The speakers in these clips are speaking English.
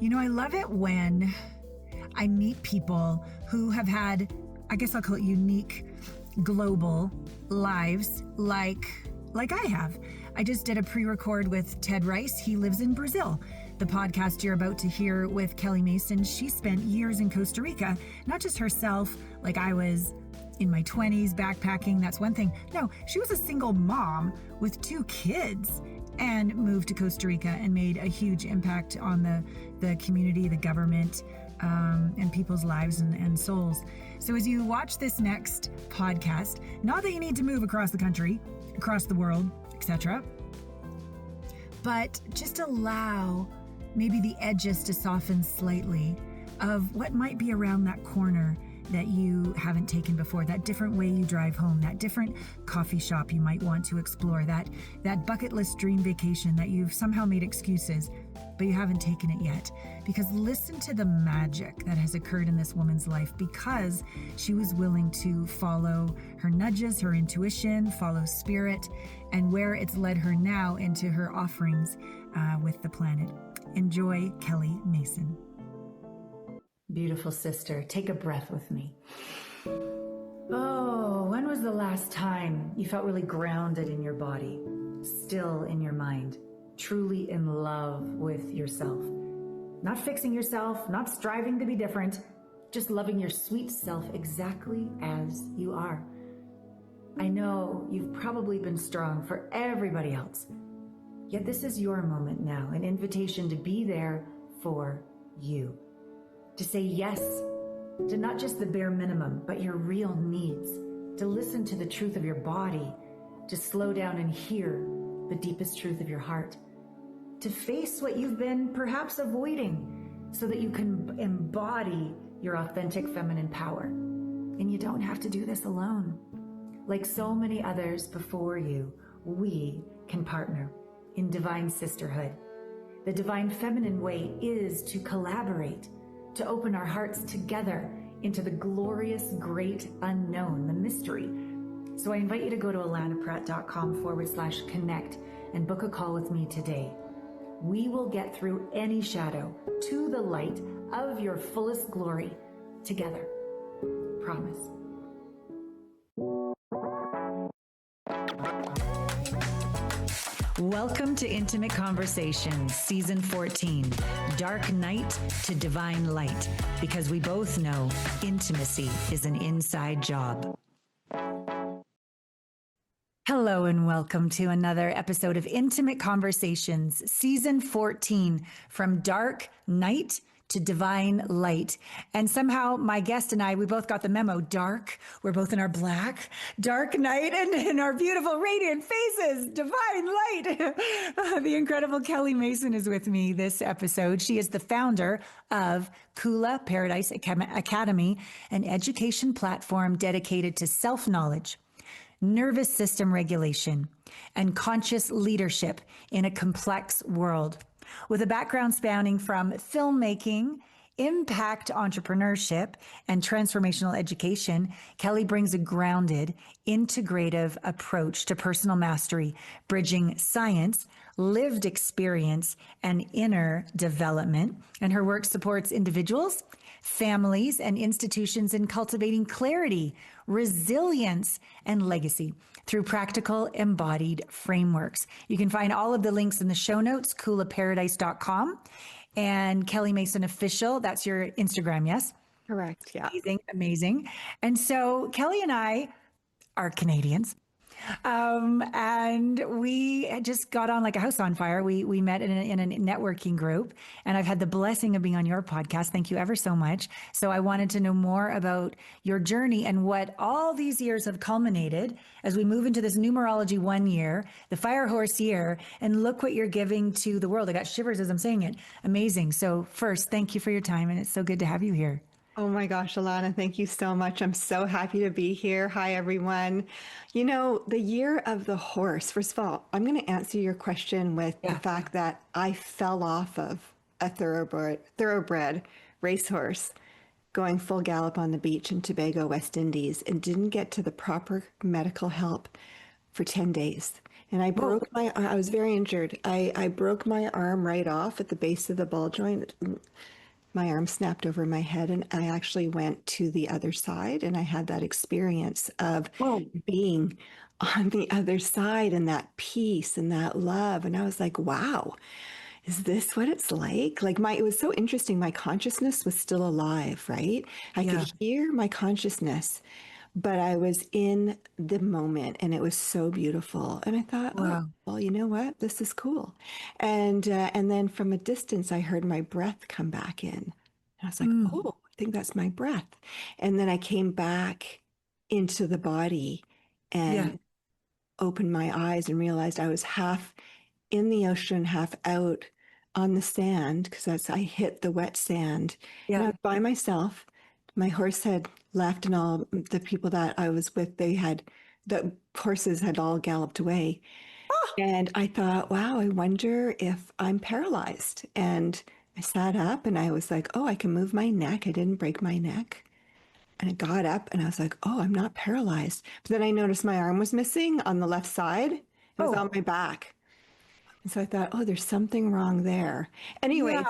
I love it when I meet people who have had, I guess I'll call it unique global lives like I have. I just did a pre-record with Ted Rice. He lives in Brazil. The podcast you're about to hear with Kelly Mason, she spent years in Costa Rica, not just herself, like I was in my 20s backpacking. That's one thing. No, she was a single mom with 2 kids and moved to Costa Rica and made a huge impact on the community, the government, and people's lives and souls. So as you watch this next podcast, not that you need to move across the country, across the world, etc., but just allow maybe the edges to soften slightly of what might be around that corner that you haven't taken before, that different way you drive home, that different coffee shop you might want to explore, that bucket list dream vacation that you've somehow made excuses, but you haven't taken it yet. Because listen to the magic that has occurred in this woman's life because she was willing to follow her nudges, her intuition, follow spirit, and where it's led her now into her offerings with the planet. Enjoy Kelly Mason. Beautiful sister, take a breath with me. Oh, when was the last time you felt really grounded in your body, still in your mind, truly in love with yourself? Not fixing yourself, not striving to be different, just loving your sweet self exactly as you are. I know you've probably been strong for everybody else, yet this is your moment now, an invitation to be there for you. To say yes to not just the bare minimum, but your real needs, to listen to the truth of your body, to slow down and hear the deepest truth of your heart, to face what you've been perhaps avoiding so that you can embody your authentic feminine power. And you don't have to do this alone. Like so many others before you, we can partner in divine sisterhood. The divine feminine way is to collaborate, to open our hearts together into the glorious, great unknown, the mystery. So I invite you to go to allanapratt.com/connect and book a call with me today. We will get through any shadow to the light of your fullest glory together. Promise. Welcome to Intimate Conversations, Season 14, Dark Night to Divine Light, because we both know intimacy is an inside job. Hello and welcome to another episode of Intimate Conversations, Season 14, From Dark Night to Divine Light. And somehow my guest and I, we both got the memo. Dark, we're both in our black, dark night, and in our beautiful radiant faces, divine light. The incredible Kelly Mason is with me this episode. She is the founder of Kula Paradise Academy, an education platform dedicated to self-knowledge, nervous system regulation, and conscious leadership in a complex world. With a background spanning from filmmaking, impact entrepreneurship, and transformational education, Kelly brings a grounded, integrative approach to personal mastery, bridging science, lived experience, and inner development. And her work supports individuals, families, and institutions in cultivating clarity, resilience, and legacy through practical embodied frameworks. You can find all of the links in the show notes, kulaparadise.com, and Kelly Mason Official. That's your Instagram, yes? Correct, yeah. Amazing, amazing. And so Kelly and I are Canadians. And we just got on like a house on fire. We met in a networking group, and I've had the blessing of being on your podcast. Thank you ever so much. So I wanted to know more about your journey and what all these years have culminated as we move into this numerology 1 year, the fire horse year, and look what you're giving to the world. I got shivers as I'm saying it. Amazing. So first, thank you for your time, and it's so good to have you here. Oh my gosh, Allana, thank you so much. I'm so happy to be here. Hi, everyone. You know, the year of the horse, first of all, I'm going to answer your question with the fact that I fell off of a thoroughbred racehorse going full gallop on the beach in Tobago, West Indies, and didn't get to the proper medical help for 10 days. and Whoa. I was very injured. I broke my arm right off at the base of the ball joint. My arm snapped over my head, and I actually went to the other side, and I had that experience of Whoa. being on the other side and that peace and that love. And I was like, wow, is this what it's like? It was so interesting. My consciousness was still alive, right? I could Yeah. hear my consciousness, but I was in the moment, and it was so beautiful. And I thought, oh, Wow. well, you know what? This is cool. And then from a distance, I heard my breath come back in. And I was like, Mm. oh, I think that's my breath. And then I came back into the body Yeah. and opened my eyes and realized I was half in the ocean, half out on the sand because I hit the wet sand, and I Yeah. was by myself. My horse had left, and all the people that I was with, the horses had all galloped away. And I thought, wow, I wonder if I'm paralyzed. And I sat up and I was like, oh, I can move my neck. I didn't break my neck. And I got up and I was like, oh, I'm not paralyzed. But then I noticed my arm was missing on the left side. It was on Oh, my back. And so I thought, oh, there's something wrong there. Anyway, yeah.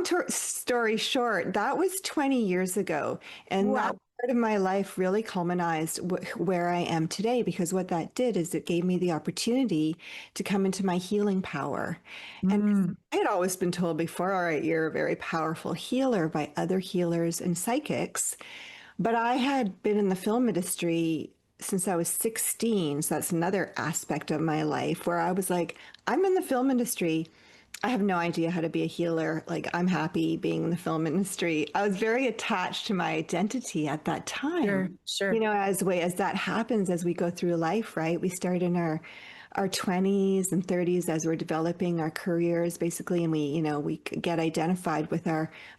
so story short, that was 20 years ago. And that Wow. part of my life really culminized where I am today, because what that did is it gave me the opportunity to come into my healing power. And Mm. I had always been told before, all right, you're a very powerful healer by other healers and psychics. But I had been in the film industry since I was 16. So that's another aspect of my life where I was like, I'm in the film industry. I have no idea how to be a healer. Like, I'm happy being in the film industry. I was very attached to my identity at that time. Sure. Sure. As that happens as we go through life, right? We start in our 20s and 30s as we're developing our careers basically, and we get identified with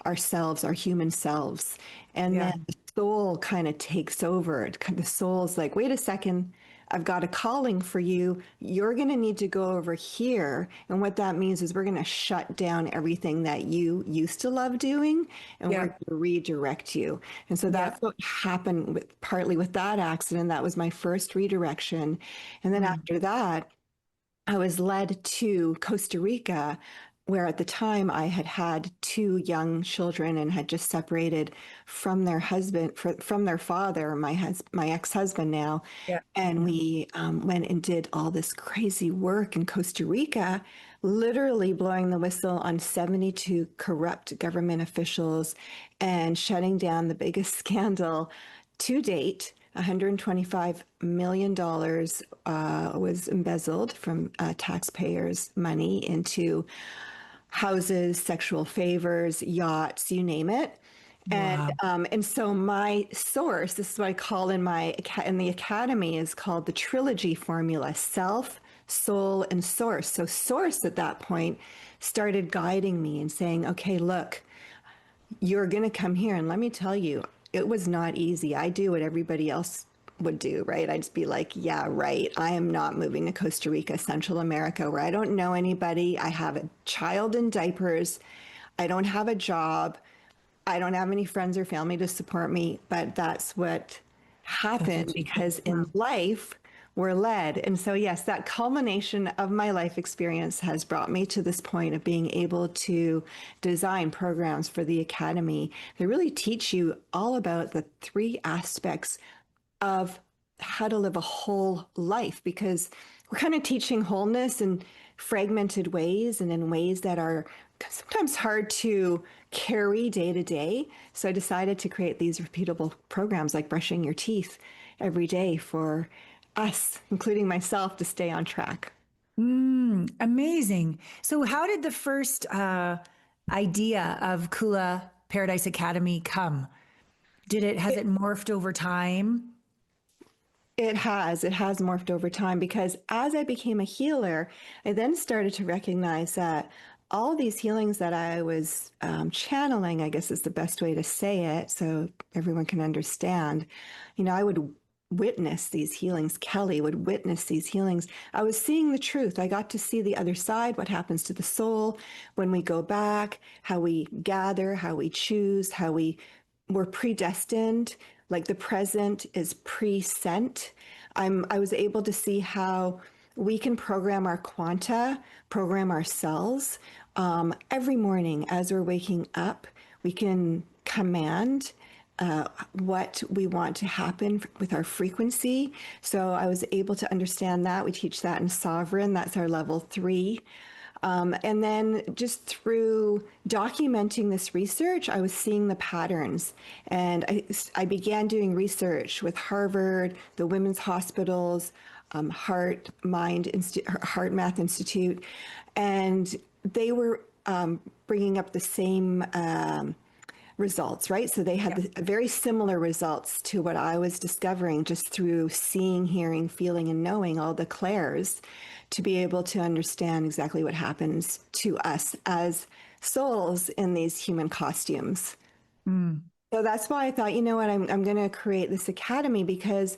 ourselves, our human selves, and Yeah. then the soul kind of takes over. The soul's like, wait a second, I've got a calling for you. You're going to need to go over here. And what that means is we're going to shut down everything that you used to love doing, and we're Yeah. going to redirect you. And so Yeah. that's what happened partly with that accident. That was my first redirection. And then Mm. after that, I was led to Costa Rica, where at the time I had had two young children and had just separated from their husband, from their father, my ex-husband now. Yeah. And we went and did all this crazy work in Costa Rica, literally blowing the whistle on 72 corrupt government officials and shutting down the biggest scandal to date. $125 million was embezzled from taxpayers' money into houses, sexual favors, yachts, you name it. Wow. And so my source, this is what I call in the academy, is called the trilogy formula: self, soul, and source. So source at that point started guiding me and saying, okay, look, you're going to come here. And let me tell you, it was not easy. I do what everybody else would do, right? I'd just be like, yeah, right. I am not moving to Costa Rica, Central America, where I don't know anybody. I have a child in diapers. I don't have a job. I don't have any friends or family to support me. But that's what That's happened what you did. because in Wow. life, we're led. And so, yes, that culmination of my life experience has brought me to this point of being able to design programs for the Academy. They really teach you all about the three aspects of how to live a whole life, because we're kind of teaching wholeness in fragmented ways and in ways that are sometimes hard to carry day to day. So I decided to create these repeatable programs like brushing your teeth every day for us, including myself, to stay on track. Amazing. So, how did the first idea of Kula Paradise Academy come? Has it morphed over time? It has morphed over time, because as I became a healer, I then started to recognize that all these healings that I was channeling, I guess is the best way to say it, so everyone can understand. I would witness these healings. Kelly would witness these healings. I was seeing the truth. I got to see the other side, what happens to the soul when we go back, how we gather, how we choose, how we're predestined, like the present is pre-sent. I was able to see how we can program our quanta, program our cells. Every morning as we're waking up, we can command what we want to happen with our frequency. So I was able to understand that. We teach that in Sovereign. That's our level 3. And then just through documenting this research, I was seeing the patterns. And I began doing research with Harvard, the women's hospitals, Heart Math Institute, and they were bringing up the same results, right? So they had very similar results to what I was discovering just through seeing, hearing, feeling, and knowing all the clairs to be able to understand exactly what happens to us as souls in these human costumes. So that's why I thought, you know what, I'm going to create this academy, because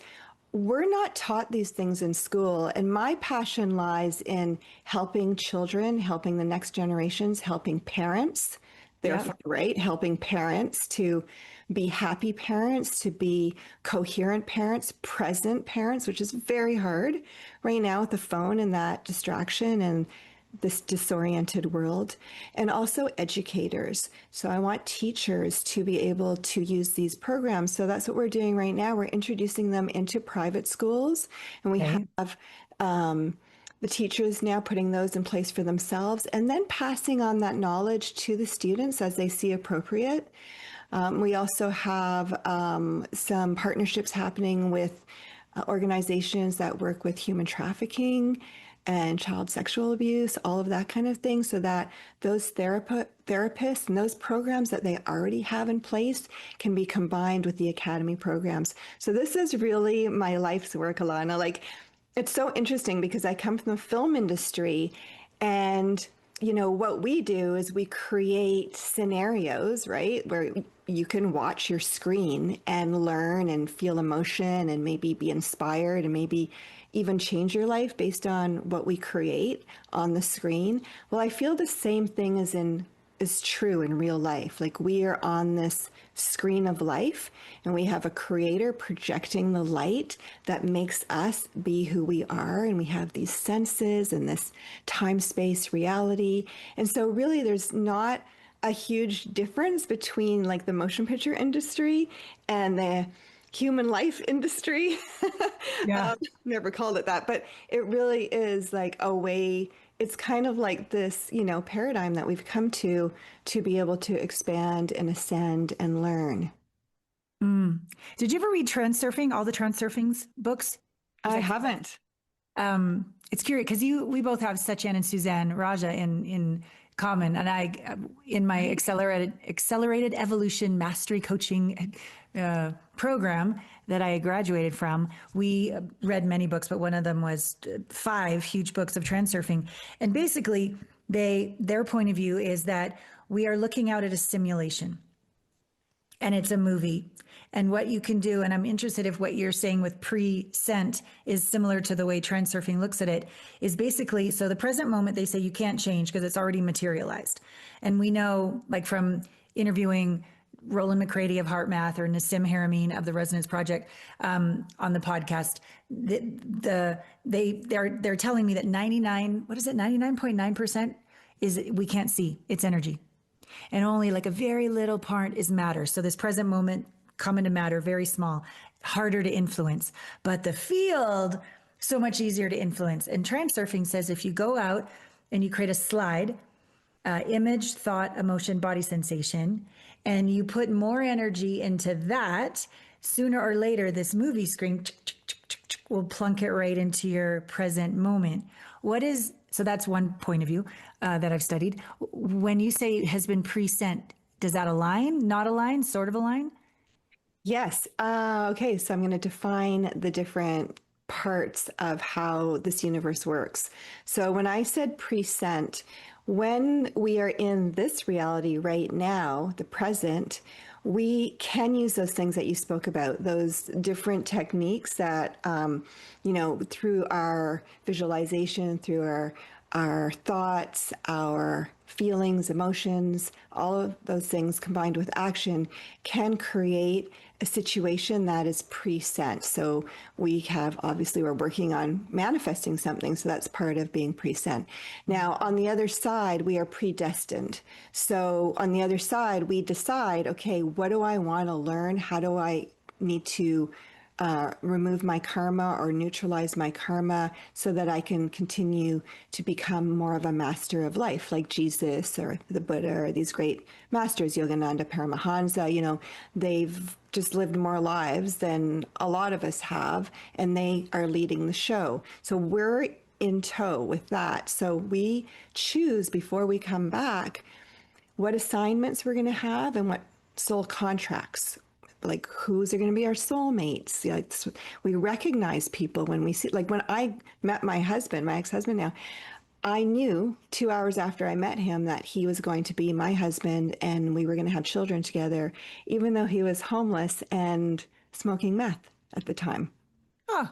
we're not taught these things in school. And my passion lies in helping children, helping the next generations, helping parents, therefore, right? Helping parents to be happy parents, to be coherent parents, present parents, which is very hard right now with the phone and that distraction and this disoriented world, and also educators. So I want teachers to be able to use these programs. So that's what we're doing right now. We're introducing them into private schools, and we have the teachers now putting those in place for themselves and then passing on that knowledge to the students as they see appropriate. We also have some partnerships happening with organizations that work with human trafficking and child sexual abuse, all of that kind of thing, so that those therapists and those programs that they already have in place can be combined with the academy programs. So this is really my life's work, Allana. Like, it's so interesting because I come from the film industry, and you know what we do is we create scenarios, right, where you can watch your screen and learn and feel emotion and maybe be inspired and maybe even change your life based on what we create on the screen. Well, I feel the same thing is true in real life. Like, we are on this screen of life, and we have a creator projecting the light that makes us be who we are, and we have these senses and this time-space reality. And so really there's not a huge difference between like the motion picture industry and the human life industry. Never called it that, but it really is like a way. It's kind of like this, you know, paradigm that we've come to be able to expand and ascend and learn. Did you ever read Transurfing, all the Transurfing's books? I haven't. It's curious because we both have Sachin and Suzanne Raja in common, and I, in my accelerated evolution mastery coaching program that I graduated from, we read many books, but one of them was 5 huge books of transurfing. And basically, their point of view is that we are looking out at a simulation, and it's a movie. And what you can do, and I'm interested if what you're saying with pre-sent is similar to the way transurfing looks at it, is basically, so the present moment they say you can't change because it's already materialized. And we know, like from interviewing Roland McCready of Heart Math or Nassim Haramein of the Resonance Project on the podcast, they're telling me that 99.9% is we can't see, it's energy. And only like a very little part is matter. So this present moment come into matter, very small, harder to influence. But the field, so much easier to influence. And transurfing says if you go out and you create a slide, image, thought, emotion, body sensation, and you put more energy into that, sooner or later, this movie screen will plunk it right into your present moment. So that's one point of view that I've studied. When you say it has been pre-sent, does that align, not align, sort of align? Yes. Okay. So I'm going to define the different parts of how this universe works. So when I said present, when we are in this reality right now, the present, we can use those things that you spoke about, those different techniques that, through our visualization, through our thoughts, our feelings, emotions, all of those things combined with action can create a situation that is present. So we have, obviously, we're working on manifesting something. So that's part of being present. Now, on the other side, we are predestined. So on the other side, we decide, okay, what do I want to learn? How do I need to remove my karma or neutralize my karma so that I can continue to become more of a master of life, like Jesus or the Buddha or these great masters, Yogananda, Paramahansa. You know, they've just lived more lives than a lot of us have, and they are leading the show. So we're in tow with that. So we choose before we come back what assignments we're going to have and what soul contracts, like who's are going to be our soulmates. Like, we recognize people when we see, like when I met my husband, my ex-husband now, I knew 2 hours after I met him that he was going to be my husband and we were going to have children together, even though he was homeless and smoking meth at the time. Oh,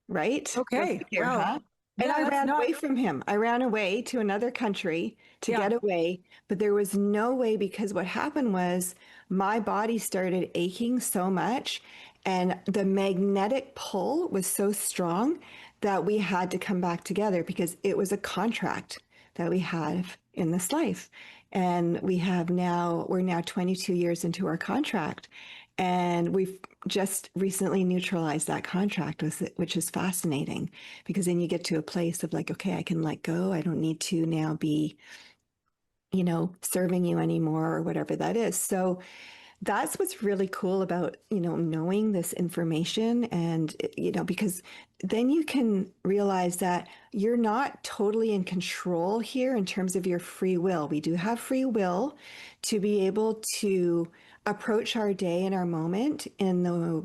Right? okay. Here, Wow. huh? And Yeah, I that's ran not, away from him. I ran away to another country to yeah. get away, but there was no way, because what happened was my body started aching so much and the magnetic pull was so strong that we had to come back together because it was a contract that we have in this life. And we're now 22 years into our contract. And we've just recently neutralized that contract, which is fascinating because then you get to a place of like, okay, I can let go. I don't need to now be, serving you anymore or whatever that is. So that's what's really cool about, knowing this information and, because then you can realize that you're not totally in control here in terms of your free will. We do have free will to be able to approach our day and our moment in the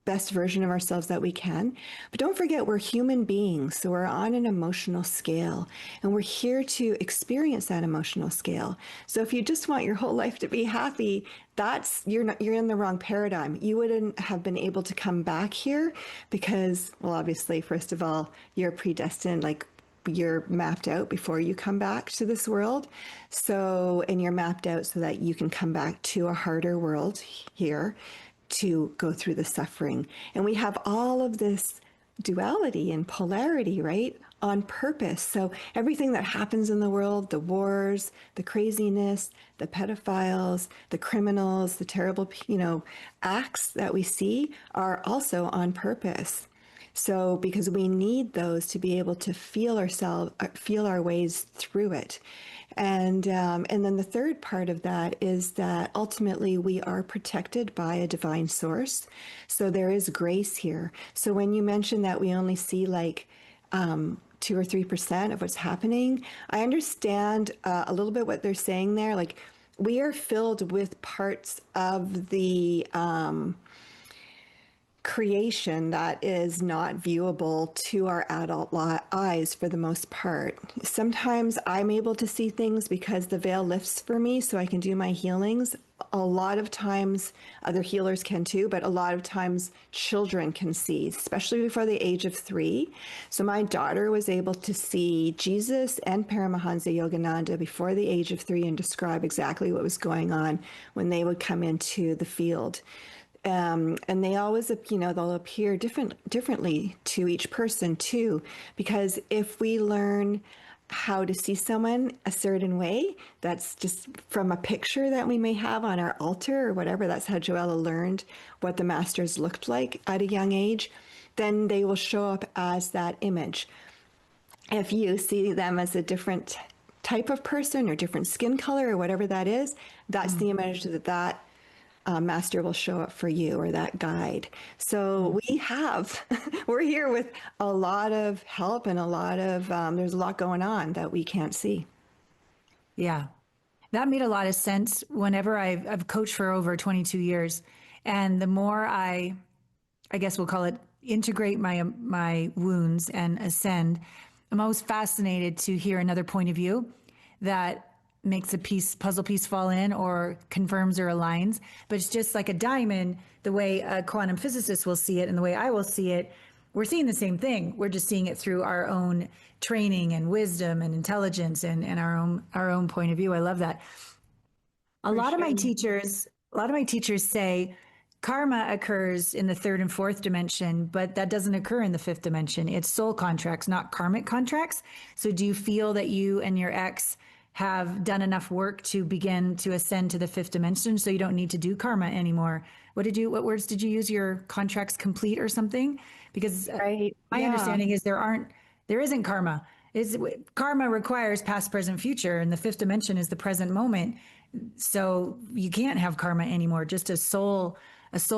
best version of ourselves that we can. But don't forget, we're human beings. So we're on an emotional scale and we're here to experience that emotional scale. So if you just want your whole life to be happy, you're in the wrong paradigm. You wouldn't have been able to come back here because, well, obviously, first of all, you're predestined, like you're mapped out before you come back to this world. So, and you're mapped out so that you can come back to a harder world here to go through the suffering. And we have all of this duality and polarity, right? On purpose. So everything that happens in the world, the wars, the craziness, the pedophiles, the criminals, the terrible, acts that we see are also on purpose. So because we need those to be able to feel our ways through it. And then the third part of that is that ultimately we are protected by a divine source. So there is grace here. So when you mention that we only see like 2 or 3% of what's happening, I understand a little bit what they're saying there. Like we are filled with parts of the creation that is not viewable to our adult eyes for the most part. Sometimes I'm able to see things because the veil lifts for me so I can do my healings. A lot of times other healers can too, but a lot of times children can see, especially before the age of 3. So my daughter was able to see Jesus and Paramahansa Yogananda before the age of 3 and describe exactly what was going on when they would come into the field. And they always, they'll appear differently to each person too, because if we learn how to see someone a certain way, that's just from a picture that we may have on our altar or whatever, that's how Joella learned what the masters looked like at a young age, then they will show up as that image. If you see them as a different type of person or different skin color or whatever that is, that's the image that master will show up for you, or that guide. So we're here with a lot of help and there's a lot going on that we can't see. Yeah. That made a lot of sense whenever I've coached for over 22 years. And the more I guess we'll call it integrate my wounds and ascend, I'm always fascinated to hear another point of view that makes a puzzle piece fall in or confirms or aligns. But it's just like a diamond, the way a quantum physicist will see it and the way I will see it, we're seeing the same thing. We're just seeing it through our own training and wisdom and intelligence and our own point of view. I love that. A lot of my teachers say karma occurs in the third and fourth dimension, but that doesn't occur in the fifth dimension. It's soul contracts, not karmic contracts. So do you feel that you and your ex have done enough work to begin to ascend to the fifth dimension so you don't need to do karma anymore? What words did you use? Your contracts complete or something? Because Right. my Yeah. understanding is there isn't karma. Karma requires past, present, future, and the fifth dimension is the present moment. So you can't have karma anymore. Just a soul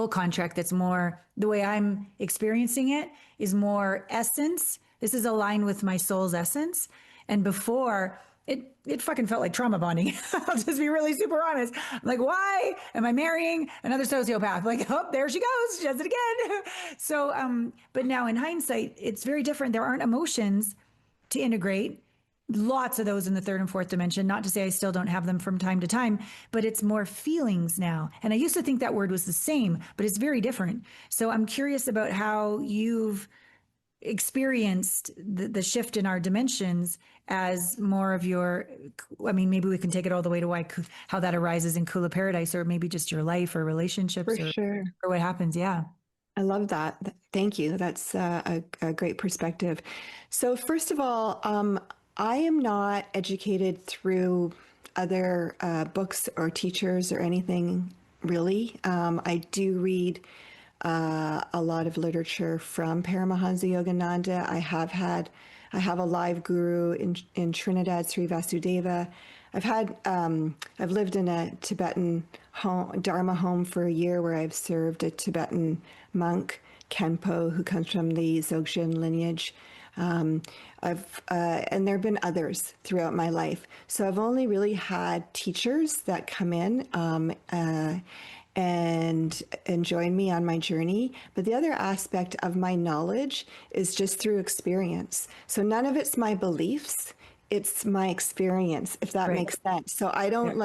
contract that's more, the way I'm experiencing it is more essence. This is aligned with my soul's essence. And before, it fucking felt like trauma bonding. I'll just be really super honest. I'm like, why am I marrying another sociopath? Like, oh, there she goes. She does it again. So, but now in hindsight, it's very different. There aren't emotions to integrate. Lots of those in the third and fourth dimension. Not to say I still don't have them from time to time, but it's more feelings now. And I used to think that word was the same, but it's very different. So I'm curious about how you've experienced the shift in our dimensions as more of your, I mean, maybe we can take it all the way to how that arises in Kula Paradise, or maybe just your life or relationships, For sure. or what happens. Yeah. I love that. Thank you. That's a great perspective. So first of all, I am not educated through other books or teachers or anything really. I do read a lot of literature from Paramahansa Yogananda. I have a live guru in Trinidad, Sri Vasudeva. I've lived in a Tibetan Dharma home for a year where I've served a Tibetan monk, Khenpo, who comes from the Dzogchen lineage. And there have been others throughout my life. So I've only really had teachers that come in and join me on my journey. But the other aspect of my knowledge is just through experience. So none of it's my beliefs, it's my experience, if that makes sense. So I don't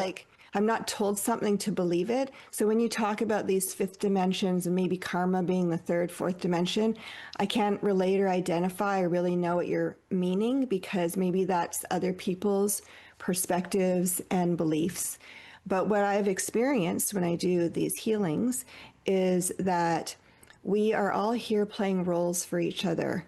I'm not told something to believe it. So when you talk about these fifth dimensions and maybe karma being the third, fourth dimension, I can't relate or identify or really know what you're meaning, because maybe that's other people's perspectives and beliefs. But what I've experienced when I do these healings is that we are all here playing roles for each other.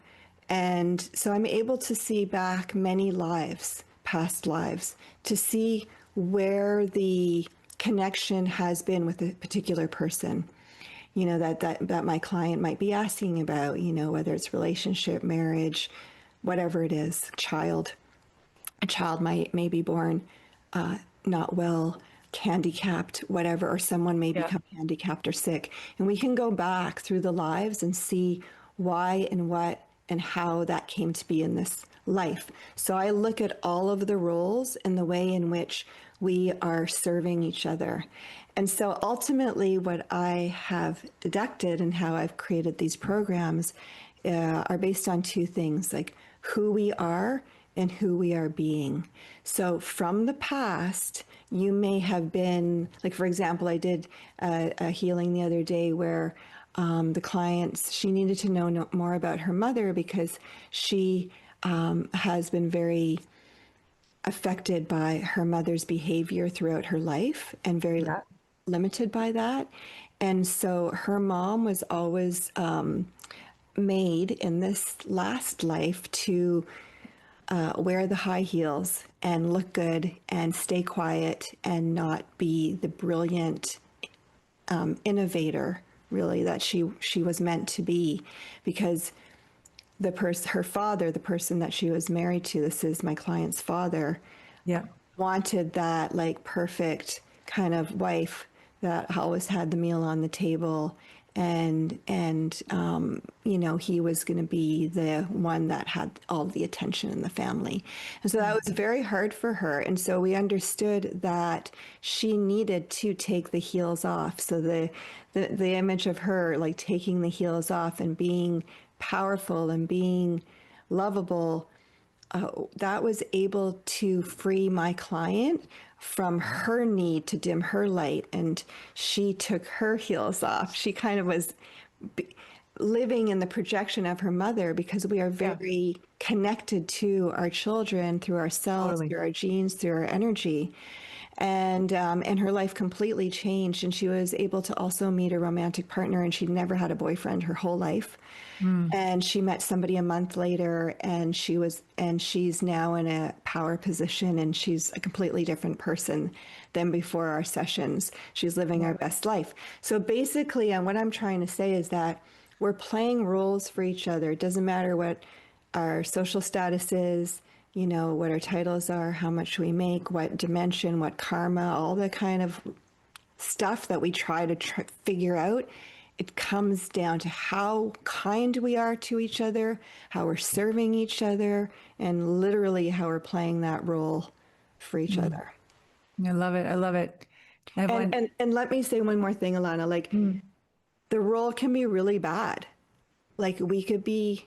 And so I'm able to see back many lives, past lives, to see where the connection has been with a particular person, you know, that my client might be asking about, you know, whether it's relationship, marriage, whatever it is, a child may be born not well, handicapped, whatever, or someone may become handicapped or sick. And we can go back through the lives and see why and what and how that came to be in this life. So I look at all of the roles and the way in which we are serving each other. And so ultimately what I have deducted and how I've created these programs are based on two things, like who we are and who we are being. So from the past, you may have been, like, for example, I did a healing the other day where the clients, she needed to know more about her mother because she has been very affected by her mother's behavior throughout her life and very limited by that. And so her mom was always made in this last life to wear the high heels and look good and stay quiet and not be the brilliant innovator, really, that she was meant to be, because her father, the person that she was married to, this is my client's father, wanted that like perfect kind of wife that always had the meal on the table, and you know, he was going to be the one that had all the attention in the family. And so that was very hard for her. And so we understood that she needed to take the heels off. So the image of her like taking the heels off and being powerful and being lovable, that was able to free my client from her need to dim her light. And she took her heels off. She kind of was living in the projection of her mother, because we are very connected to our children through our cells, through our genes, through our energy. And her life completely changed, and she was able to also meet a romantic partner, and she'd never had a boyfriend her whole life. And she met somebody a month later, and she's now in a power position, and she's a completely different person than before our sessions. She's living her best life. So basically, what I'm trying to say is that we're playing roles for each other. It doesn't matter what our social status is, what our titles are, how much we make, what dimension, what karma, all the kind of stuff that we try to figure out. It comes down to how kind we are to each other, how we're serving each other, and literally how we're playing that role for each other. I love it. I love it. And let me say one more thing, Allana. Like, the role can be really bad. Like, we could be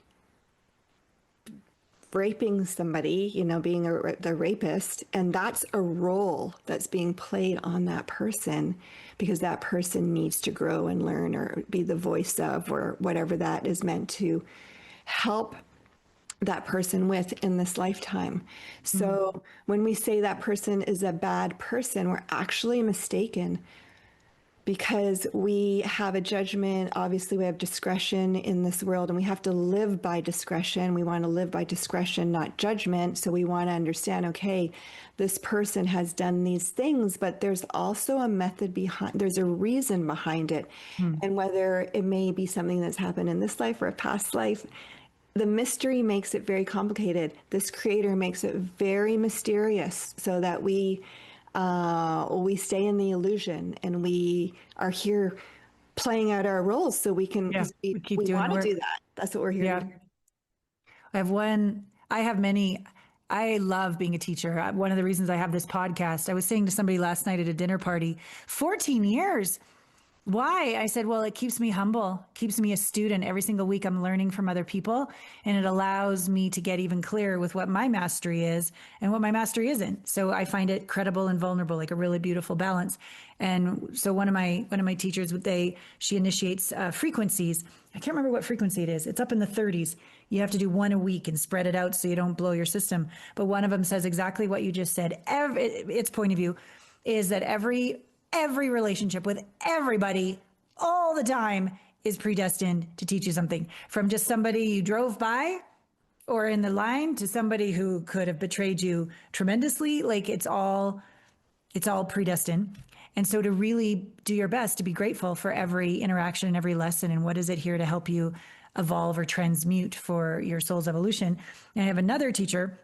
raping somebody, being the rapist, and that's a role that's being played on that person because that person needs to grow and learn or be the voice of, or whatever that is meant to help that person with in this lifetime. So when we say that person is a bad person, we're actually mistaken, because we have a judgment. Obviously, we have discretion in this world, and we have to live by discretion. We want to live by discretion, not judgment. So we want to understand, okay, this person has done these things, but there's also a method behind, there's a reason behind it. And whether it may be something that's happened in this life or a past life, the mystery makes it very complicated. This creator makes it very mysterious so that we stay in the illusion, and we are here playing out our roles so we can, we want to do that. That's what we're here to do. I have many. I love being a teacher. One of the reasons I have this podcast, I was saying to somebody last night at a dinner party, 14 years. Why? I said, well, it keeps me humble, keeps me a student. Every single week I'm learning from other people, and it allows me to get even clearer with what my mastery is and what my mastery isn't. So I find it credible and vulnerable, like a really beautiful balance. And so one of my teachers, she initiates frequencies. I can't remember what frequency it is. It's up in the 30s. You have to do one a week and spread it out so you don't blow your system. But one of them says exactly what you just said. Its point of view is that every relationship with everybody all the time is predestined to teach you something, from just somebody you drove by or in the line to somebody who could have betrayed you tremendously. Like, it's all predestined. And so to really do your best to be grateful for every interaction and every lesson, and what is it here to help you evolve or transmute for your soul's evolution. And I have another teacher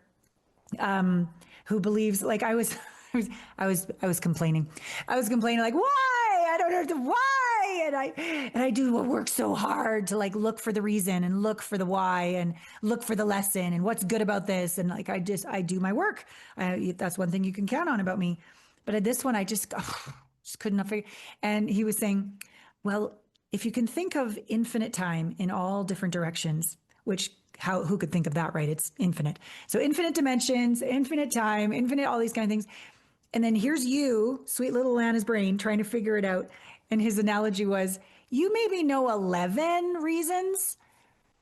who believes, like, I was complaining. I was complaining, like, why? I don't know why. And I do work so hard to, like, look for the reason and look for the why and look for the lesson and what's good about this. And, like, I do my work. That's one thing you can count on about me. But at this one, I just could not figure. And he was saying, well, if you can think of infinite time in all different directions, who could think of that, right? It's infinite. So infinite dimensions, infinite time, infinite, all these kind of things. And then here's you, sweet little Allana's brain, trying to figure it out. And his analogy was, you maybe know 11 reasons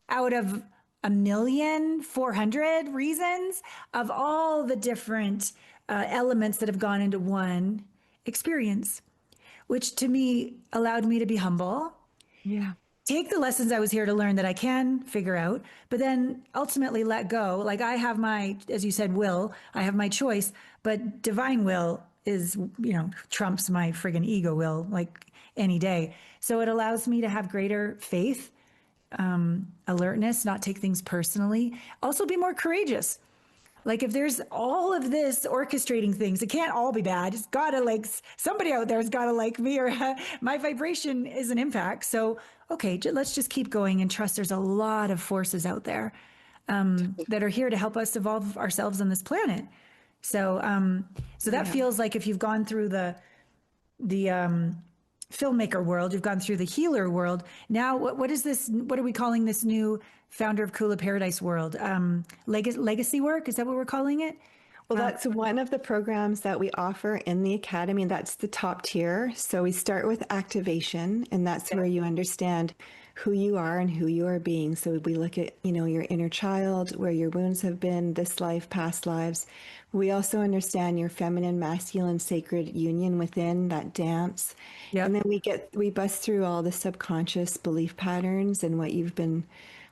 out of 1,400,000 reasons of all the different elements that have gone into one experience, which to me allowed me to be humble. Yeah. Take the lessons I was here to learn that I can figure out, but then ultimately let go. Like, I have my, as you said, will, I have my choice, but divine will is, trumps my friggin' ego will, like, any day. So it allows me to have greater faith, alertness, not take things personally, also be more courageous. Like, if there's all of this orchestrating things, it can't all be bad. It's gotta, like, somebody out there has gotta like me, or my vibration is an impact. So, okay, let's just keep going and trust there's a lot of forces out there that are here to help us evolve ourselves on this planet. So, that feels like, if you've gone through the filmmaker world, you've gone through the healer world. Now, what is this? What are we calling this new founder of Kula Paradise world? Legacy work? Is that what we're calling it? Well, that's one of the programs that we offer in the Academy. That's the top tier. So we start with activation, and that's where you understand who you are and who you are being. So we look at, your inner child, where your wounds have been, this life, past lives. We also understand your feminine, masculine, sacred union within that dance. And Yep. then we bust through all the subconscious belief patterns and what you've learned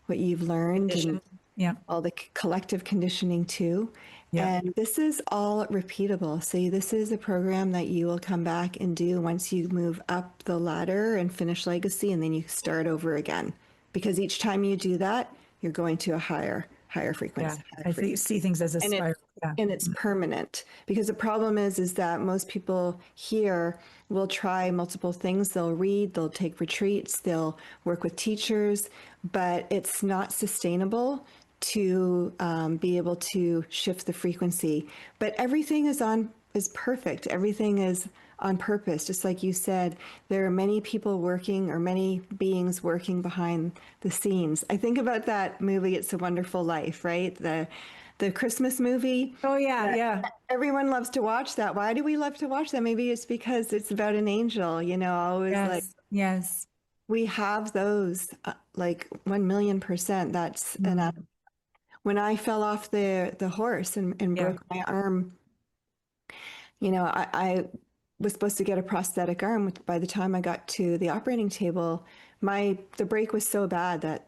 and Condition. Yeah. all the collective conditioning too. Yep. And this is all repeatable. So this is a program that you will come back and do once you move up the ladder and finish legacy, and then you start over again. Because each time you do that, you're going to a higher Yeah. frequency. I see things as a And spiral. Yeah. it's permanent, because the problem is that most people here will try multiple things. They'll read, they'll take retreats, they'll work with teachers, but it's not sustainable to be able to shift the frequency. But everything is perfect. Everything is on purpose. Just like you said, there are many people working, or many beings working behind the scenes. I think about that movie, It's a Wonderful Life, right? The Christmas movie. Oh yeah. Yeah. Everyone loves to watch that. Why do we love to watch that? Maybe it's because it's about an angel, always like Yes. Yes. we have those like 1,000,000%. That's enough. When I fell off the horse and Yeah. broke my arm, I was supposed to get a prosthetic arm. By the time I got to the operating table, the break was so bad that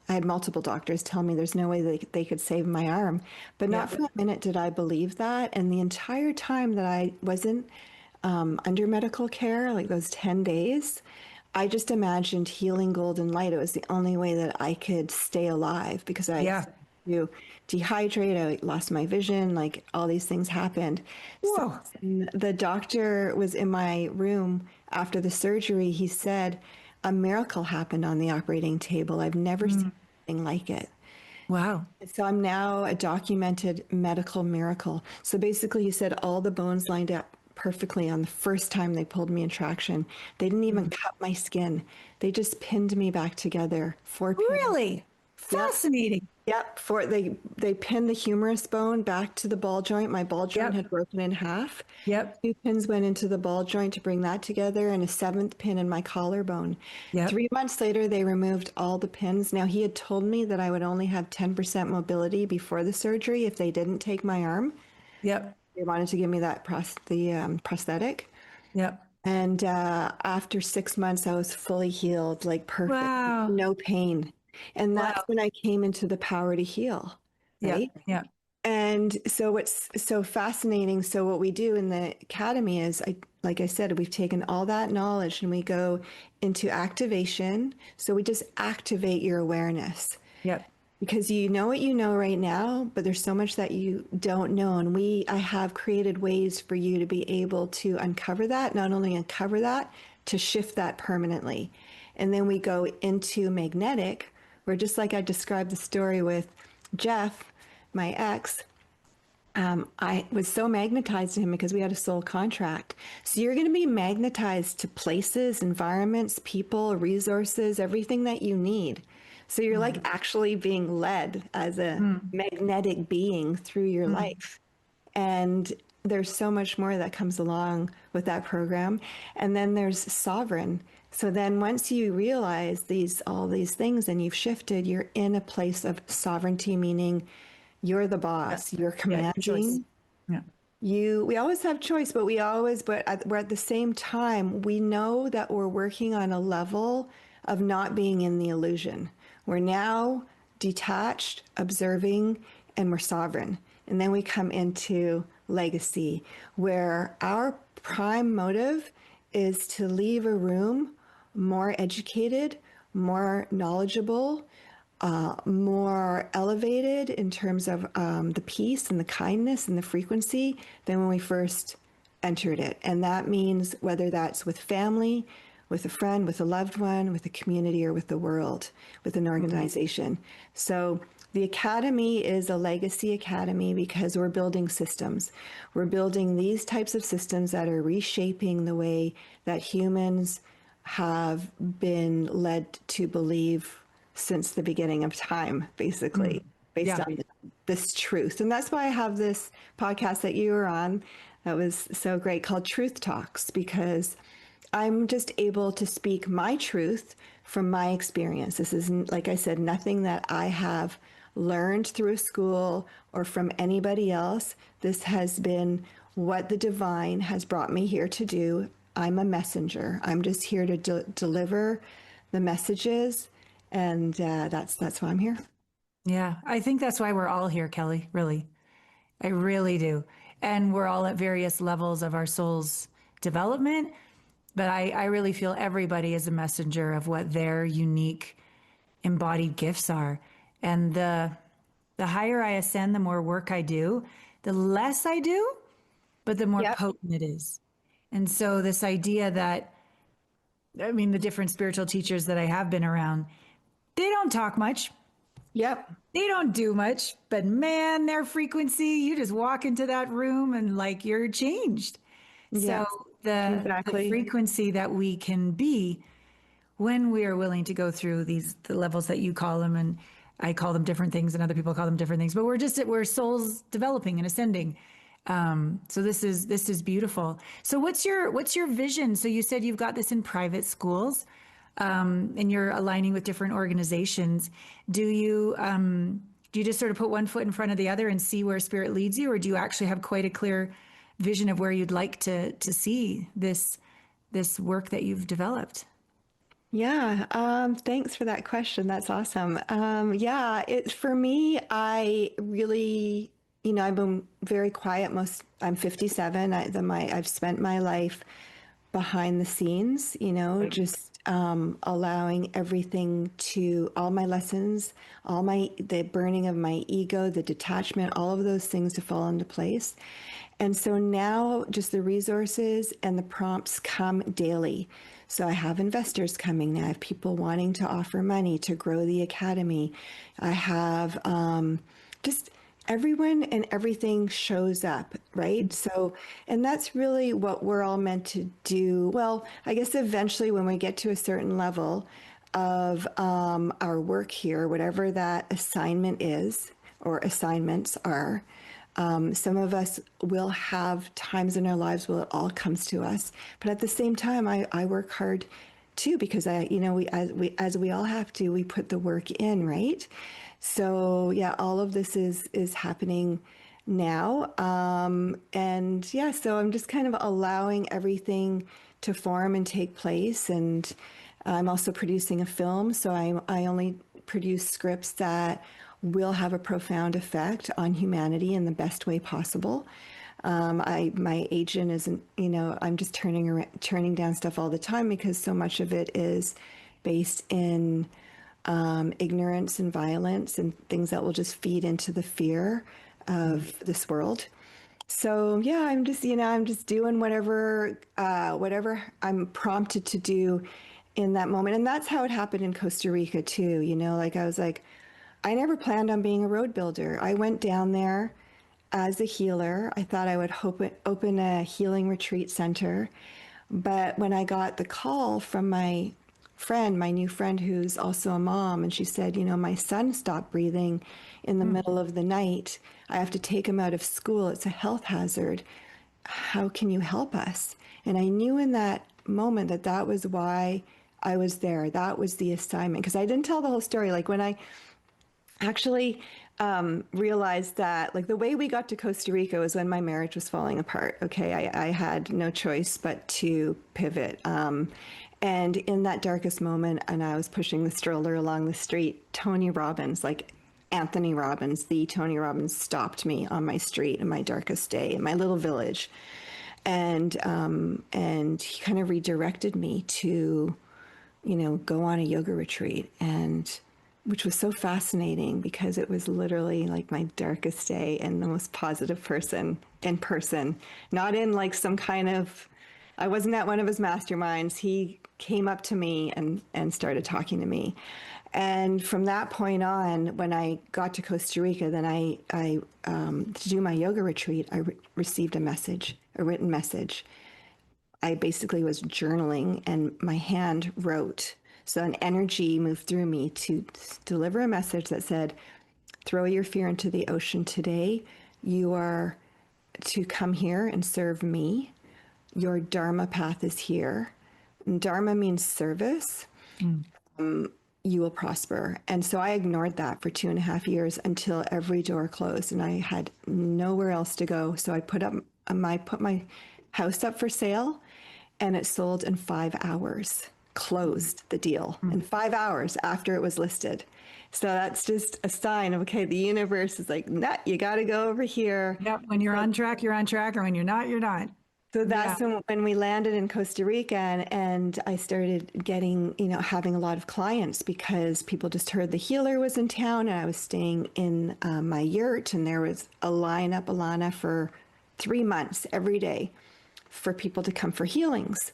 I had multiple doctors tell me there's no way they could save my arm. But not for a minute did I believe that. And the entire time that I wasn't under medical care, like those 10 days, I just imagined healing golden light. It was the only way that I could stay alive, because I to dehydrate, I lost my vision, like all these things happened. Whoa. So the doctor was in my room after the surgery. He said, a miracle happened on the operating table. I've never seen anything like it. Wow. So I'm now a documented medical miracle. So basically, he said all the bones lined up perfectly on the first time they pulled me in traction. They didn't even cut my skin. They just pinned me back together. 4 pins. Really fascinating. Yep. They pinned the humerus bone back to the ball joint. My ball joint had broken in half. Yep. 2 pins went into the ball joint to bring that together, and a 7th pin in my collarbone. Yep. 3 months later, they removed all the pins. Now, he had told me that I would only have 10% mobility before the surgery if they didn't take my arm. Yep. They wanted to give me that prosthetic. Yep. And after 6 months, I was fully healed, like perfect, Wow. no pain. And that's when I came into the power to heal, right? Yeah. And so what's so fascinating, so what we do in the academy is, like I said, we've taken all that knowledge and we go into activation. So we just activate your awareness. Yep. Because you know what you know right now, but there's so much that you don't know. And I have created ways for you to be able to uncover that, not only uncover that, to shift that permanently. And then we go into magnetic, where just like I described the story with Jeff, my ex, I was so magnetized to him because we had a soul contract. So you're going to be magnetized to places, environments, people, resources, everything that you need. So you're like actually being led as a magnetic being through your life. And there's so much more that comes along with that program. And then there's sovereign. So then once you realize all these things and you've shifted, you're in a place of sovereignty, meaning you're the boss, you're commanding. We always have choice, but we're at the same time, we know that we're working on a level of not being in the illusion. We're now detached, observing, and we're sovereign. And then we come into legacy, where our prime motive is to leave a room more educated, more knowledgeable, more elevated in terms of the peace and the kindness and the frequency than when we first entered it. And that means whether that's with family, with a friend, with a loved one, with a community, or with the world, with an organization. So the Academy is a legacy academy because we're building systems. We're building these types of systems that are reshaping the way that humans have been led to believe since the beginning of time, basically, based on this truth. And that's why I have this podcast that you were on that was so great, called Truth Talks, because I'm just able to speak my truth from my experience. This is, like I said, nothing that I have learned through school or from anybody else. This has been what the divine has brought me here to do. I'm a messenger. I'm just here to deliver the messages, and that's why I'm here. Yeah, I think that's why we're all here, Kelly, really. I really do. And we're all at various levels of our soul's development. But I really feel everybody is a messenger of what their unique embodied gifts are. And the higher I ascend, the more work I do, the less I do, but the more Yep. potent it is. And so this idea that, I mean, the different spiritual teachers that I have been around, they don't talk much. Yep. They don't do much, but man, their frequency, you just walk into that room and like you're changed. Yeah. So the Exactly. frequency that we can be when we are willing to go through the levels that you call them, and I call them different things and other people call them different things, but we're souls developing and ascending. So this is beautiful. So what's your vision? So you said you've got this in private schools, and you're aligning with different organizations. Do you just sort of put one foot in front of the other and see where spirit leads you, or do you actually have quite a clear vision of where you'd like to see this work that you've developed? Yeah, thanks for that question. That's awesome. Yeah, for me, I really, I've been very quiet. I'm 57. I've spent my life behind the scenes, just allowing everything all my lessons, the burning of my ego, the detachment, all of those things to fall into place. And so now just the resources and the prompts come daily. So I have investors coming now. I have people wanting to offer money to grow the academy. I have just everyone and everything shows up, right? So, and that's really what we're all meant to do. Well, I guess eventually when we get to a certain level of our work here, whatever that assignment is or assignments are, some of us will have times in our lives where it all comes to us, but at the same time, I work hard too because as we all have to, we put the work in, right? So yeah, all of this is happening now, and yeah, so I'm just kind of allowing everything to form and take place, and I'm also producing a film, so I only produce scripts that will have a profound effect on humanity in the best way possible. My agent isn't, I'm just turning down stuff all the time because so much of it is based in ignorance and violence and things that will just feed into the fear of this world. So yeah, I'm just doing whatever I'm prompted to do in that moment, and that's how it happened in Costa Rica too. Like I was like, I never planned on being a road builder. I went down there as a healer. I thought I would open a healing retreat center. But when I got the call from my new friend who's also a mom, and she said, my son stopped breathing in the middle of the night. I have to take him out of school. It's a health hazard. How can you help us? And I knew in that moment that was why I was there. That was the assignment. Because I didn't tell the whole story. Like when I actually realized that like the way we got to Costa Rica was when my marriage was falling apart. Okay, I had no choice but to pivot. And in that darkest moment, and I was pushing the stroller along the street, Tony Robbins, like Anthony Robbins, the Tony Robbins, stopped me on my street in my darkest day in my little village, and he kind of redirected me to, go on a yoga retreat, and which was so fascinating because it was literally like my darkest day and the most positive person in person, not in like some kind of, I wasn't at one of his masterminds. He came up to me and started talking to me. And from that point on, when I got to Costa Rica, then to do my yoga retreat, I received a written message. I basically was journaling and my hand wrote. So an energy moved through me to deliver a message that said, throw your fear into the ocean today. You are to come here and serve me. Your Dharma path is here. And Dharma means service. you will prosper. And so I ignored that for 2.5 years until every door closed and I had nowhere else to go. So I put my house up for sale and it sold in 5 hours, closed the deal in 5 hours after it was listed. So that's just a sign of, okay, the universe is like, nah, you got to go over here. Yep. When you're on track, you're on track. And when you're not, you're not. So that's when we landed in Costa Rica and I started getting, having a lot of clients because people just heard the healer was in town and I was staying in my yurt and there was a line up Allana for 3 months every day for people to come for healings.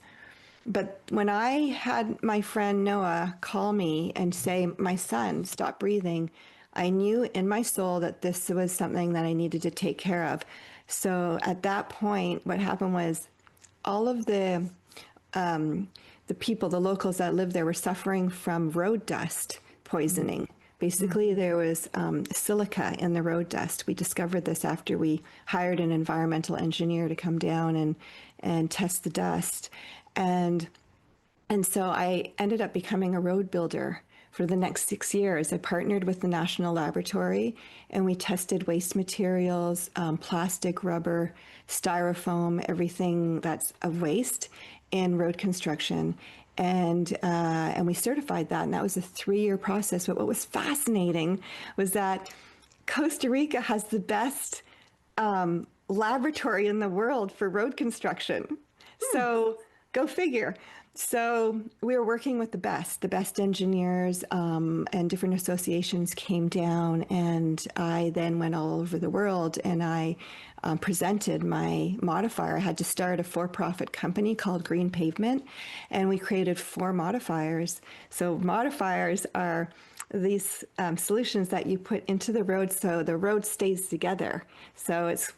But when I had my friend Noah call me and say, my son, stop breathing, I knew in my soul that this was something that I needed to take care of. So at that point, what happened was all of the people, the locals that lived there were suffering from road dust poisoning. Basically, there was silica in the road dust. We discovered this after we hired an environmental engineer to come down and test the dust. And so I ended up becoming a road builder for the next 6 years. I partnered with the National Laboratory and we tested waste materials, plastic, rubber, styrofoam, everything that's of waste in road construction. And we certified that, and that was a 3-year process. But what was fascinating was that Costa Rica has the best laboratory in the world for road construction. So go figure. So we were working with the best engineers, and different associations came down, and I then went all over the world and I presented my modifier. I had to start a for-profit company called Green Pavement, and we created 4 modifiers. So modifiers are these solutions that you put into the road so the road stays together. So it's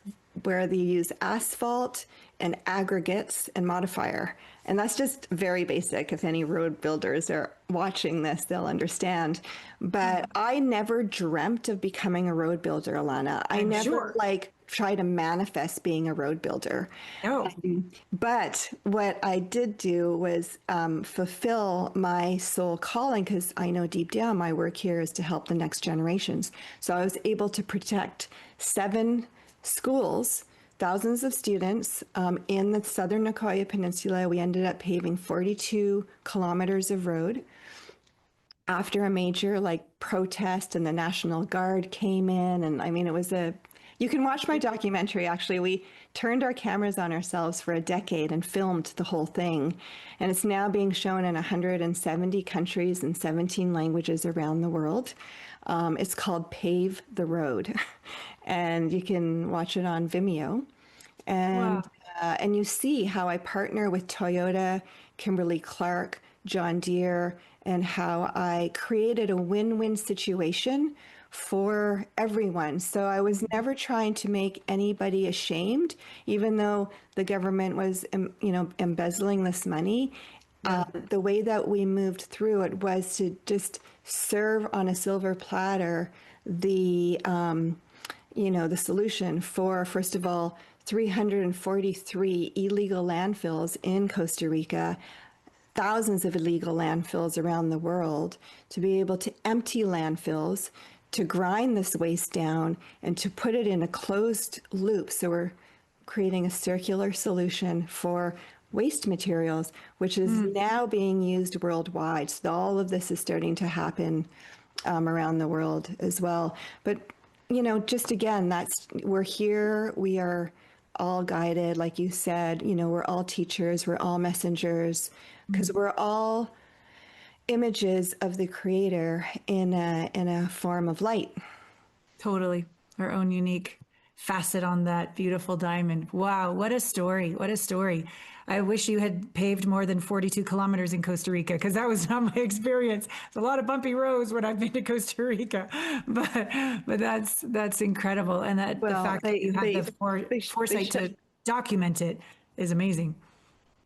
where they use asphalt and aggregates and modifier. And that's just very basic. If any road builders are watching this, they'll understand. But I never dreamt of becoming a road builder, Allana. I never try to manifest being a road builder. No. But what I did do was fulfill my soul calling, because I know deep down my work here is to help the next generations. So I was able to protect 7 schools, thousands of students in the southern Nicoya Peninsula. We ended up paving 42 kilometers of road after a major protest, and the National Guard came in. And I mean, it was you can watch my documentary. Actually, we turned our cameras on ourselves for a decade and filmed the whole thing. And it's now being shown in 170 countries and 17 languages around the world. It's called Pave the Road. And you can watch it on Vimeo. And and you see how I partner with Toyota, Kimberly-Clark, John Deere, and how I created a win-win situation for everyone. So I was never trying to make anybody ashamed, even though the government was, embezzling this money. The way that we moved through it was to just serve on a silver platter the solution for, first of all, 343 illegal landfills in Costa Rica, thousands of illegal landfills around the world, to be able to empty landfills, to grind this waste down, and to put it in a closed loop. So we're creating a circular solution for waste materials, which is now being used worldwide. So all of this is starting to happen around the world as well. But, just again, we're here, we are all guided, like you said, we're all teachers, we're all messengers, because we're all images of the Creator in a form of light. Totally. Our own unique facet on that beautiful diamond. Wow. What a story. What a story. I wish you had paved more than 42 kilometers in Costa Rica, because that was not my experience. It's a lot of bumpy roads when I've been to Costa Rica, but that's incredible. And the fact that you had the foresight to document it is amazing.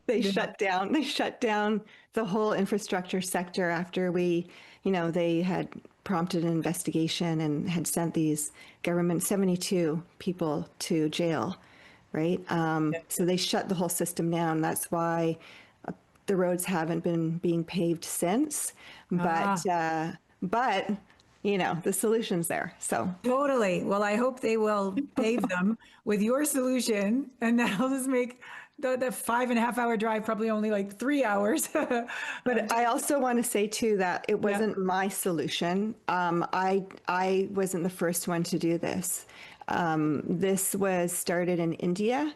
They shut down the whole infrastructure sector after they had prompted an investigation and had sent these 72 people to jail, right? So they shut the whole system down. That's why the roads haven't been being paved since, but you know, the solution's there. So Totally. Well, I hope they will pave them with your solution, and that'll just make the 5.5 hour drive probably only like 3 hours. but I also want to say too that it wasn't my solution. I wasn't the first one to do this. This was started in India.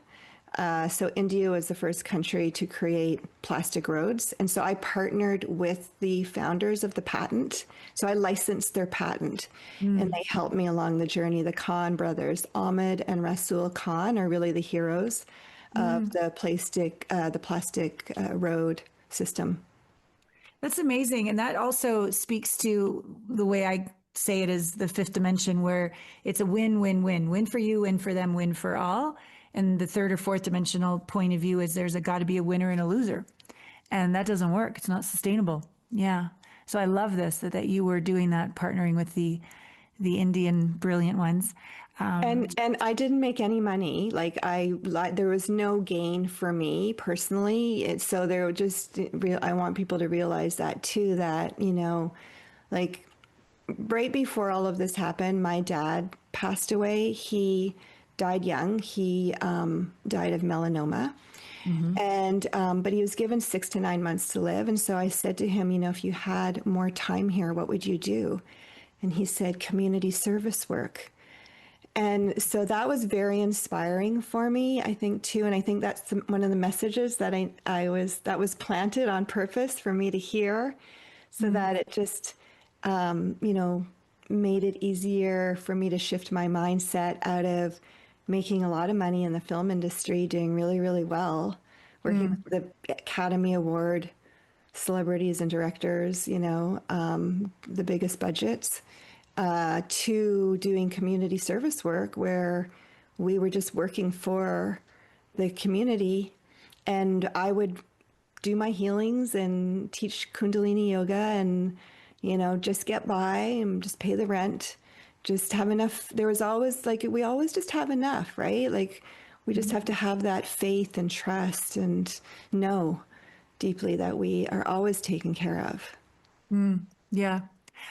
So India was the first country to create plastic roads. And so I partnered with the founders of the patent. So I licensed their patent and they helped me along the journey. The Khan brothers, Ahmed and Rasul Khan, are really the heroes of the plastic road system. That's amazing. And that also speaks to the way I say it is the fifth dimension, where it's a win-win-win, win for you, win for them, win for all. And the third or fourth dimensional point of view is there's got to be a winner and a loser. And that doesn't work. It's not sustainable. Yeah. So I love this, that you were doing that, partnering with the Indian brilliant ones. And I didn't make any money. There was no gain for me personally. So there were just I want people to realize that too, that, you know, like right before all of this happened, my dad passed away. He died young. He died of melanoma. And but he was given 6 to 9 months to live. And so I said to him, you know, if you had more time here, what would you do? And he said, community service work. And so that was very inspiring for me, I think, too. And I think that's one of the messages that that was planted on purpose for me to hear, so that it just, you know, made it easier for me to shift my mindset out of making a lot of money in the film industry, doing really, really well, working with the Academy Award celebrities and directors, you know, the biggest budgets, to doing community service work where we were just working for the community. And I would do my healings and teach Kundalini yoga and, you know, just get by and just pay the rent, just have enough. There was always we always just have enough, right? Like we just have to have that faith and trust and know deeply that we are always taken care of. Yeah.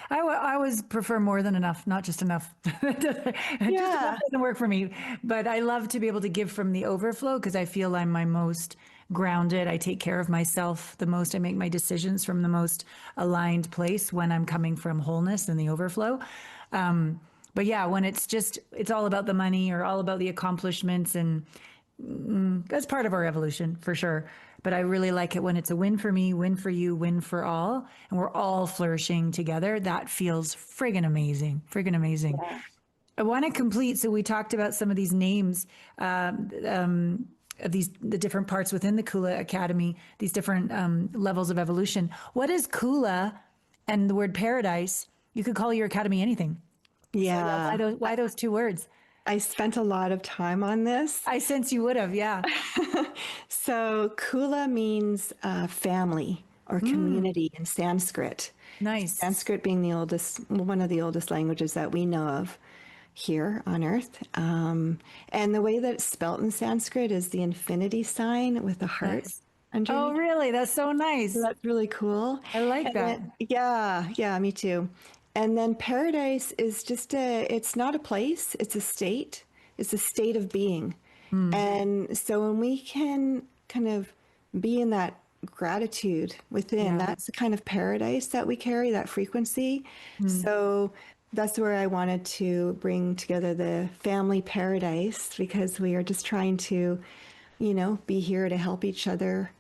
I always prefer more than enough, not just enough. Just enough doesn't work for me. But I love to be able to give from the overflow because I feel I'm my most grounded. I take care of myself the most. I make my decisions from the most aligned place when I'm coming from wholeness and the overflow. But yeah, when it's all about the money or all about the accomplishments, and that's part of our evolution for sure. But I really like it when it's a win for me, win for you, win for all, and we're all flourishing together. That feels friggin' amazing, friggin' amazing. Yeah. I want to complete. So we talked about some of these names, of the different parts within the Kula Academy, these different levels of evolution. What is Kula and the word paradise? You could call your academy anything. Yeah. So why those two words? I spent a lot of time on this. I sense you would have, yeah. So Kula means family or community in Sanskrit. Nice. Sanskrit being one of the oldest languages that we know of here on Earth. And the way that it's spelt in Sanskrit is the infinity sign with the heart. Nice. Underneath. Oh, really? That's so nice. So that's really cool. I like that. Yeah, me too. And then paradise is it's not a place, it's a state. It's a state of being. And so when we can kind of be in that gratitude within, that's the kind of paradise that we carry, that frequency. So that's where I wanted to bring together the family paradise, because we are just trying to, you know, be here to help each other.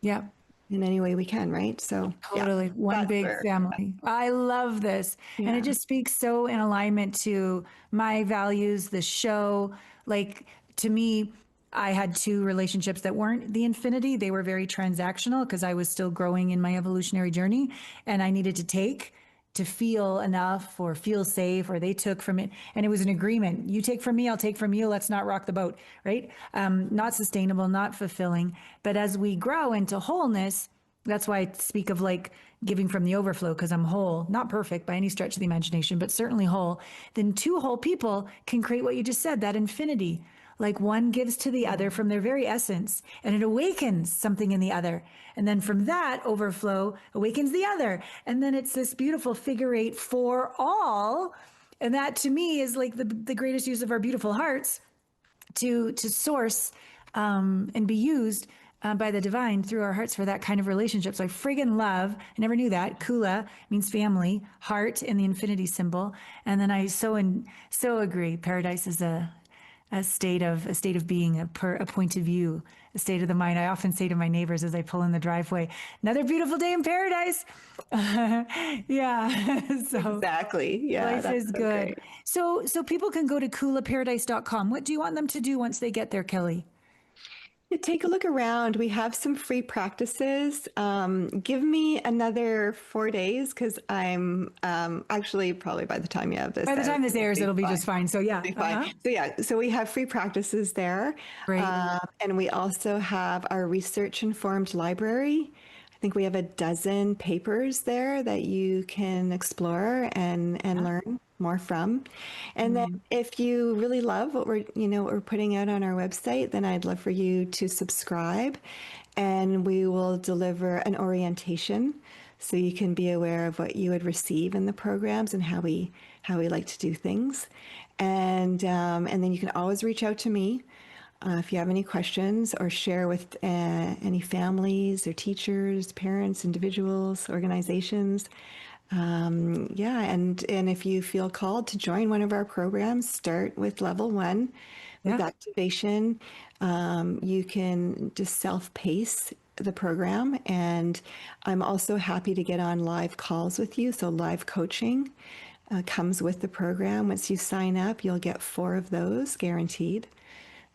Yeah. In any way we can, right? So totally, one big family. I love this. And it just speaks so in alignment to my values, the show. Like, to me, I had 2 relationships that weren't the infinity. They were very transactional because I was still growing in my evolutionary journey, and I needed to take to feel enough or feel safe, or they took from it. And it was an agreement. You take from me, I'll take from you. Let's not rock the boat, right? Not sustainable, not fulfilling. But as we grow into wholeness, that's why I speak of like giving from the overflow, because I'm whole, not perfect by any stretch of the imagination, but certainly whole. Then 2 whole people can create what you just said, that infinity. like one gives to the other from their very essence, and it awakens something in the other. And then from that overflow awakens the other. And then it's this beautiful figure eight for all. And that to me is like the greatest use of our beautiful hearts to source and be used by the divine through our hearts for that kind of relationship. So I friggin' love, I never knew that. Kula means family, heart, and the infinity symbol. And then I so agree. Paradise is a state of being, a point of view, a state of the mind. I often say to my neighbors as I pull in the driveway, another beautiful day in paradise. Yeah. So Exactly. Yeah. life is good. Great. So people can go to kulaparadise.com. What do you want them to do once they get there, Kelly? Yeah, take a look around. We have some free practices. Give me another 4 days because I'm actually probably by the time you have this. By the time this airs, it'll be just fine. So yeah. Fine. So we have free practices there. Great. And we also have our research informed library. I think we have a dozen papers there that you can explore and learn more from. And then if you really love what we're putting out on our website, then I'd love for you to subscribe, and we will deliver an orientation so you can be aware of what you would receive in the programs and how we like to do things. And then you can always reach out to me if you have any questions, or share with any families or teachers, parents, individuals, organizations. And if you feel called to join one of our programs, start with level 1 with activation. You can just self-pace the program, and I'm also happy to get on live calls with you. So live coaching comes with the program. Once you sign up, you'll get 4 of those guaranteed.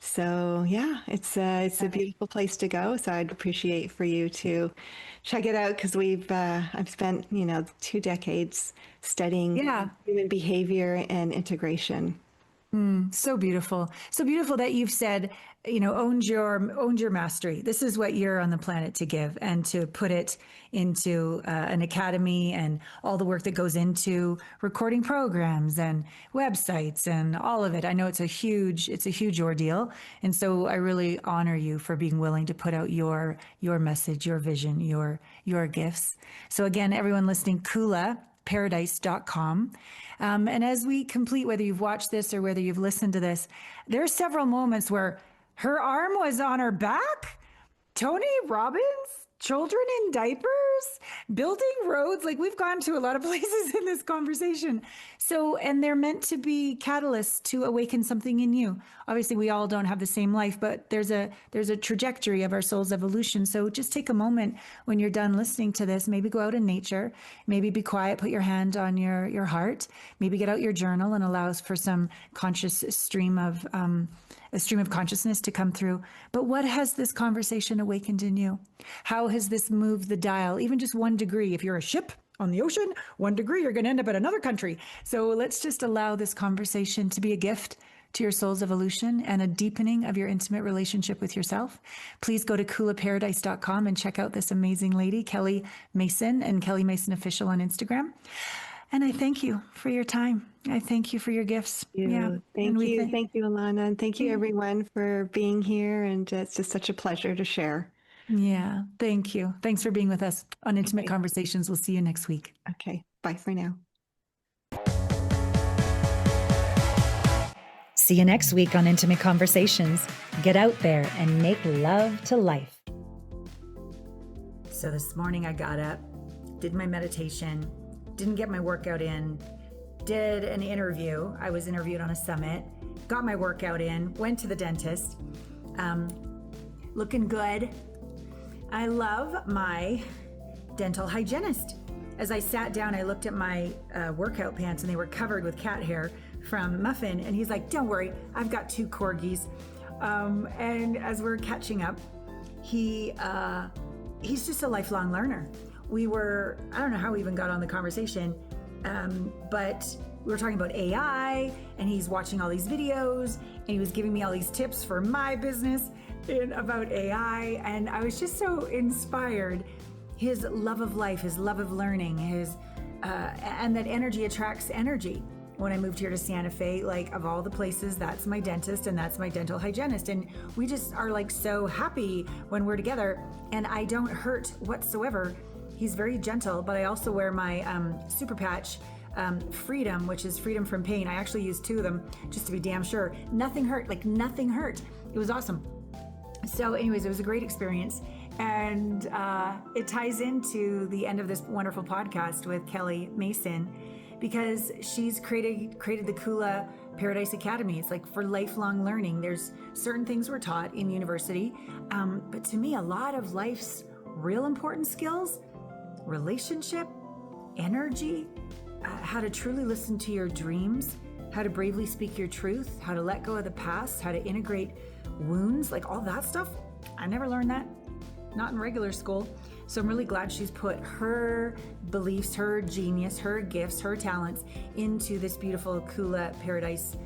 So yeah, it's a beautiful place to go. So I'd appreciate for you to check it out, because I've spent 2 decades studying human behavior and integration. So beautiful. So beautiful that you've said, owned your mastery. This is what you're on the planet to give, and to put it into an academy and all the work that goes into recording programs and websites and all of it. I know it's a huge ordeal. And so I really honor you for being willing to put out your message, your vision, your gifts. So again, everyone listening, kulaparadise.com. And as we complete, whether you've watched this or whether you've listened to this, there are several moments where her arm was on her back. Tony Robbins, children in diapers, building roads. Like, we've gone to a lot of places in this conversation. So, and they're meant to be catalysts to awaken something in you. Obviously, we all don't have the same life, but there's a trajectory of our soul's evolution. So just take a moment when you're done listening to this, maybe go out in nature, maybe be quiet, put your hand on your heart, maybe get out your journal and allows for some conscious stream of consciousness to come through. But what has this conversation awakened in you? How has this moved the dial? Even just 1 degree. If you're a ship on the ocean, 1 degree, you're going to end up at another country. So let's just allow this conversation to be a gift to your soul's evolution and a deepening of your intimate relationship with yourself. Please go to kulaparadise.com and check out this amazing lady, Kelly Mason, and Kelly Mason Official on Instagram. And I thank you for your time. I thank you for your gifts. Thank you. Thank you, Allana. And thank you, everyone, for being here. And it's just such a pleasure to share. Yeah, thank you. Thanks for being with us on Intimate Conversations. We'll see you next week. Okay. Bye for now. See you next week on Intimate Conversations. Get out there and make love to life. So this morning I got up, did my meditation, didn't get my workout in, did an interview. I was interviewed on a summit, got my workout in, went to the dentist, looking good. I love my dental hygienist. As I sat down, I looked at my workout pants and they were covered with cat hair from Muffin. And he's like, don't worry, I've got 2 corgis. And as we're catching up, he's just a lifelong learner. I don't know how we even got on the conversation, but we were talking about AI, and he's watching all these videos, and he was giving me all these tips for my business about AI. And I was just so inspired. His love of life, his love of learning, and that energy attracts energy. when I moved here to Santa Fe, like of all the places, that's my dentist and that's my dental hygienist. And we just are like so happy when we're together, and I don't hurt whatsoever. He's very gentle, but I also wear my super patch, Freedom, which is freedom from pain. I actually used 2 of them just to be damn sure. Nothing hurt, like nothing hurt. It was awesome. So anyways, it was a great experience. And it ties into the end of this wonderful podcast with Kelly Mason, because she's created the Kula Paradise Academy. It's like for lifelong learning. There's certain things we're taught in university, but to me, a lot of life's real important skills, relationship, energy, how to truly listen to your dreams, how to bravely speak your truth, how to let go of the past, how to integrate wounds, like all that stuff. I never learned that, not in regular school. So I'm really glad she's put her beliefs, her genius, her gifts, her talents into this beautiful Kula Paradise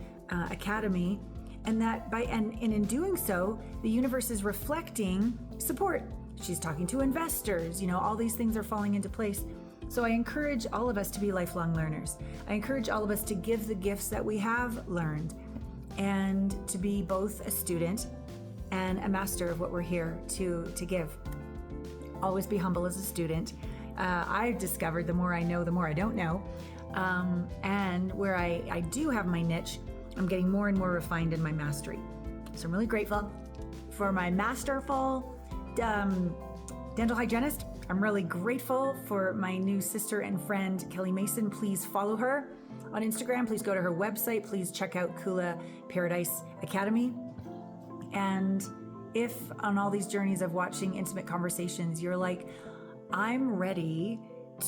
Academy. And that in doing so, the universe is reflecting support. She's talking to investors, all these things are falling into place. So I encourage all of us to be lifelong learners. I encourage all of us to give the gifts that we have learned, and to be both a student and a master of what we're here to give. Always be humble as a student. I've discovered the more I know, the more I don't know. And where I do have my niche, I'm getting more and more refined in my mastery. So I'm really grateful for my masterful dental hygienist. I'm really grateful for my new sister and friend, Kelly Mason. Please follow her on Instagram. Please go to her website. Please check out Kula Paradise Academy. And if on all these journeys of watching intimate conversations, you're like, I'm ready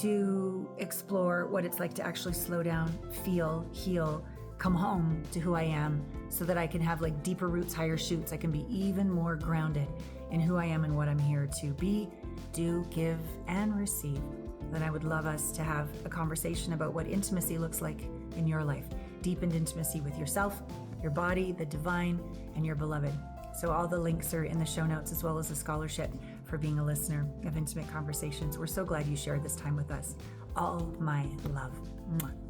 to explore what it's like to actually slow down, feel, heal, come home to who I am, so that I can have like deeper roots, higher shoots. I can be even more grounded in who I am and what I'm here to be, do, give, and receive, then I would love us to have a conversation about what intimacy looks like in your life. Deepened intimacy with yourself, your body, the divine, and your beloved. So all the links are in the show notes, as well as a scholarship for being a listener of Intimate Conversations. We're so glad you shared this time with us. All my love. Mwah.